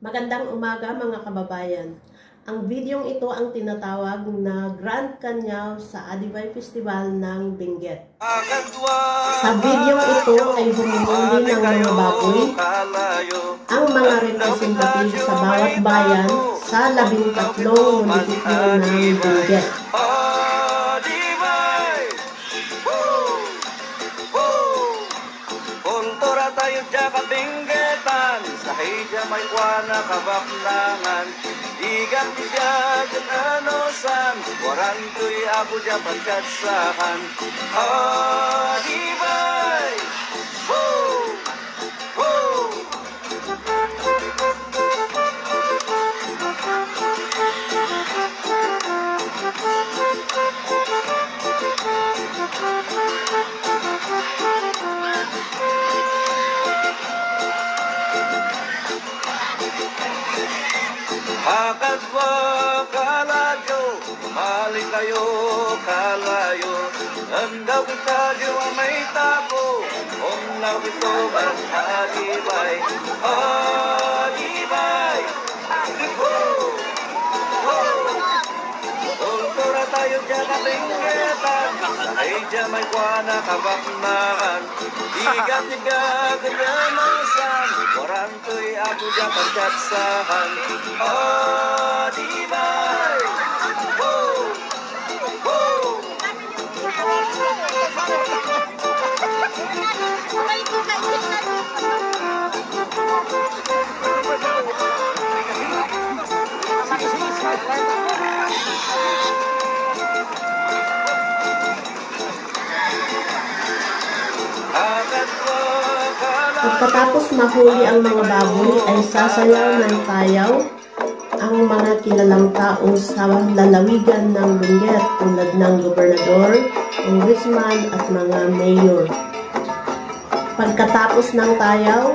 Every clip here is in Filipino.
Magandang umaga mga kababayan. Ang videong ito ang tinatawag na Grand Canyaw sa Adibay Festival ng Benguet. Sa videong ito ay humuli ng mga baboy ang mga representative sa bawat bayan sa 13 munisipyo ng Benguet. Tayo dya kabinggetan sa hidya may kuwana kabaklangan igat di dya gananosan warang tuy ako dya pagkatsahan Adibay woo woo Akadwa kalayo, mali kayo kalayo Andaw kita diwa may tapo Umlaw ito ang Adibay Adibay Kultura tayo dyan kabinggetan Ay dyan may kuwana kabaknaan Igat-igat gananosan Warantoy ako dyan pagkatsahan Adibay Woo! Woo! Pagkatapos mahuli ang mga baboy ay sasayaw ng tayaw ang mga kilalang tao sa lalawigan ng Benguet tulad ng gobernador, congressman at mga mayor. Pagkatapos ng tayaw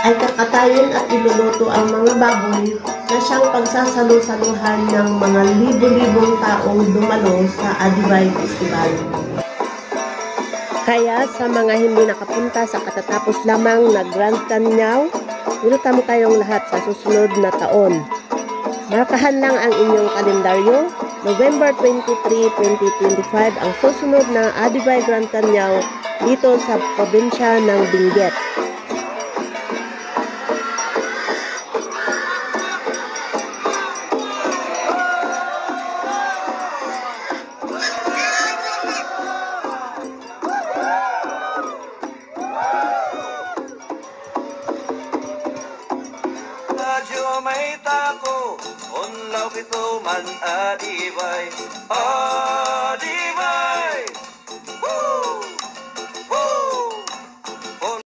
ay kakatayin at iluluto ang mga baboy na siyang pagsasalu-saluhan ng mga libo-libong taong dumalo sa Adibay Festival. Kaya sa mga hindi nakapunta sa katatapos lamang na Grand Canyaw, welcome kayong lahat sa susunod na taon. Markahan lang ang inyong kalendaryo, November 23, 2025 ang susunod na Adibay Grand Canyaw dito sa probinsya ng Benguet. May tako, unlaw kito man Adibay